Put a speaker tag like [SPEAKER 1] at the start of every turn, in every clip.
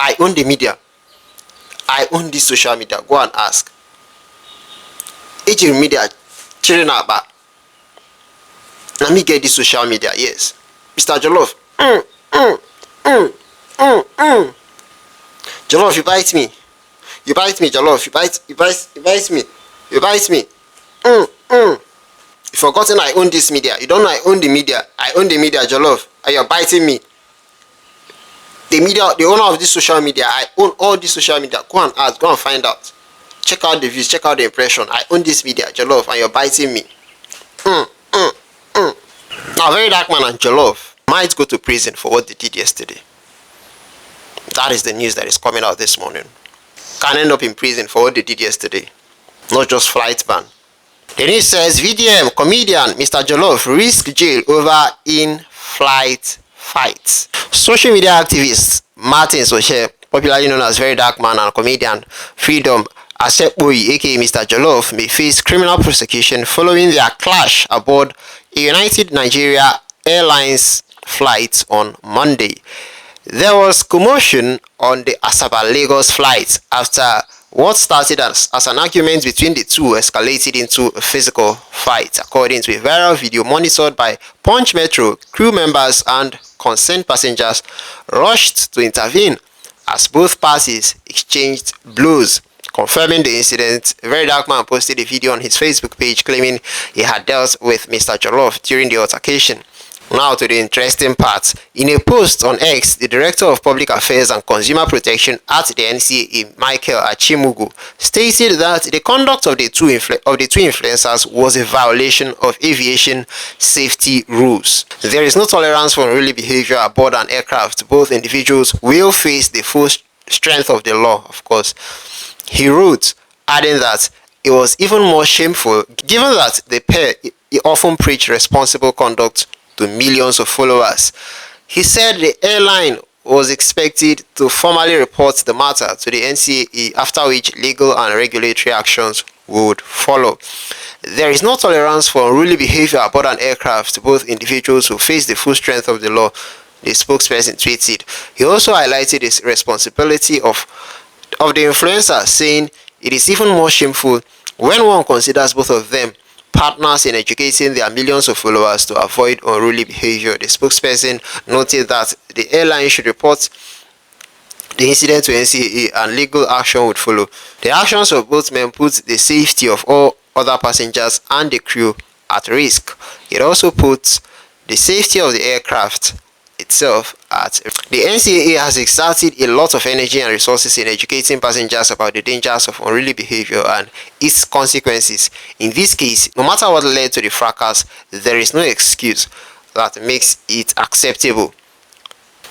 [SPEAKER 1] I own the media. I own this social media. Go and ask. Ejiri media chilling about. Let me get this social media. Yes. Mr. Jollof. Jollof, you bite me. You bite me, Jollof. You bite me. You bite me. You forgotten I own this media. You don't know I own the media. I own the media, Jollof. And you're biting me. The media, the owner of this social media, I own all this social media. Go and ask, go and find out. Check out the views, check out the impression. I own this media, Jollof, and you're biting me. Now, VeryDarkMan and Jollof might go to prison for what they did yesterday. That is the news that is coming out this morning. Can end up in prison for what they did yesterday. Not just flight ban. The news says VDM comedian Mr. Jollof risk jail over in-flight fights. Social media activist Martin Soche, popularly known as VeryDarkMan, and comedian Freedom Asepboyi, aka Mr. Jollof, may face criminal prosecution following their clash aboard a United Nigeria Airlines flight on Monday. There was commotion on the Asaba-Lagos flight after what started as an argument between the two escalated into a physical fight, according to a viral video monitored by Punch Metro. Crew members and concerned passengers rushed to intervene as both parties exchanged blows. Confirming the incident, VeryDarkMan posted a video on his Facebook page claiming he had dealt with Mr. Jollof during the altercation. Now to the interesting part. In a post on X, the Director of Public Affairs and Consumer Protection at the NCAA, Michael Achimugu, stated that the conduct of the two influencers was a violation of aviation safety rules. There is no tolerance for unruly behavior aboard an aircraft. Both individuals will face the full strength of the law, of course. He wrote, adding that it was even more shameful given that the pair often preach responsible conduct to millions of followers. He said the airline was expected to formally report the matter to the NCAA, after which legal and regulatory actions would follow. There is no tolerance for unruly behavior aboard an aircraft. Both individuals will face the full strength of the law, the spokesperson tweeted. He also highlighted the responsibility of the influencer, saying it is even more shameful when one considers both of them partners in educating their millions of followers to avoid unruly behavior. The spokesperson noted that the airline should report the incident to NCAA and legal action would follow. The actions of both men put the safety of all other passengers and the crew at risk. It also puts the safety of the aircraft itself at risk. The NCAA has exerted a lot of energy and resources in educating passengers about the dangers of unruly behavior and its consequences. In this case, no matter what led to the fracas, there is no excuse that makes it acceptable.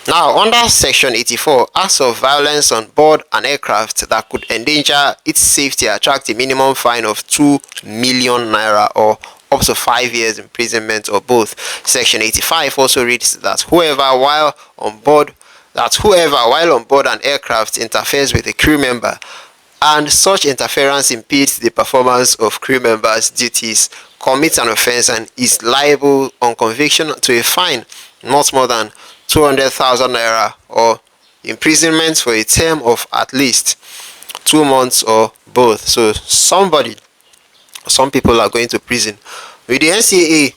[SPEAKER 1] Now, under Section 84, acts of violence on board an aircraft that could endanger its safety attract a minimum fine of 2 million naira or up to 5 years imprisonment or both. Section 85 also reads that whoever while on board an aircraft interferes with a crew member and such interference impedes the performance of crew members' duties commits an offense and is liable on conviction to a fine not more than 200,000 naira or imprisonment for a term of at least 2 months or both. So some people are going to prison. With the NCAA,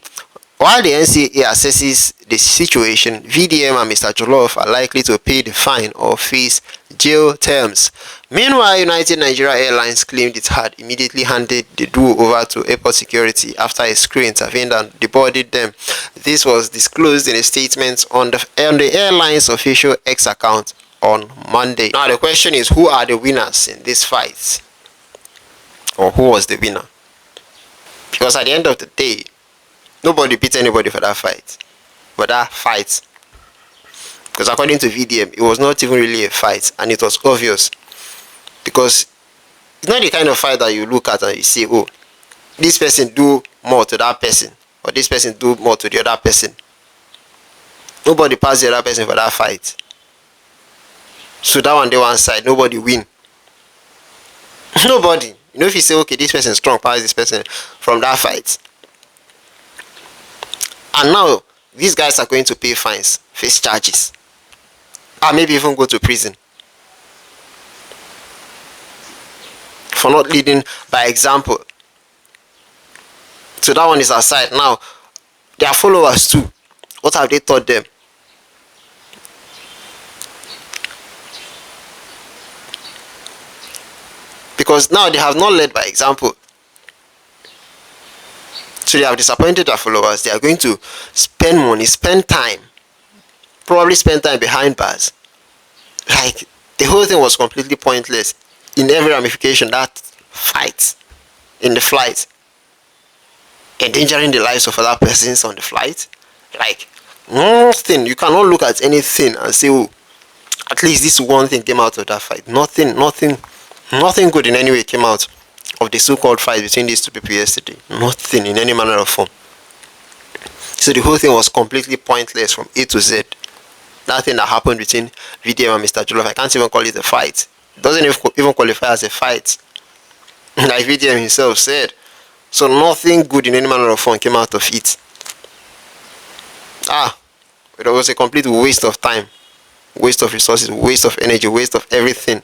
[SPEAKER 1] while the NCAA assesses the situation, VDM and Mr. Jollof are likely to pay the fine or face jail terms. Meanwhile, United Nigeria Airlines claimed it had immediately handed the duo over to airport security after a crew intervened and deboarded them. This was disclosed in a statement on the airline's official X account on Monday. Now the question is, who are the winners in this fight? Or who was the winner? Because at the end of the day, nobody beat anybody for that fight. But that fight, because according to VDM, it was not even really a fight, and it was obvious. Because it's not the kind of fight that you look at and you say, oh, this person do more to that person, or this person do more to the other person. Nobody passed the other person for that fight. So that one, day one side, nobody win. Nobody. You know, if you say, okay, this person is strong, pass this person from that fight. And now, these guys are going to pay fines, face charges, and maybe even go to prison. for not leading by example. So that one is aside. Now, their followers too. What have they taught them? Because now they have not led by example. So they have disappointed their followers. They are going to spend money, spend time, probably spend time behind bars. Like, the whole thing was completely pointless in every ramification. That fight in the flight, endangering the lives of other persons on the flight. Like, nothing. You cannot look at anything and say, oh, at least this one thing came out of that fight. Nothing good in any way came out of the so-called fight between these two people yesterday. Nothing in any manner or form. So the whole thing was completely pointless from A to Z. That thing that happened between VDM and Mr. Jollof, I can't even call it a fight. It doesn't even qualify as a fight, like VDM himself said. So nothing good in any manner of form came out of it. It was a complete waste of time, waste of resources, waste of energy, waste of everything.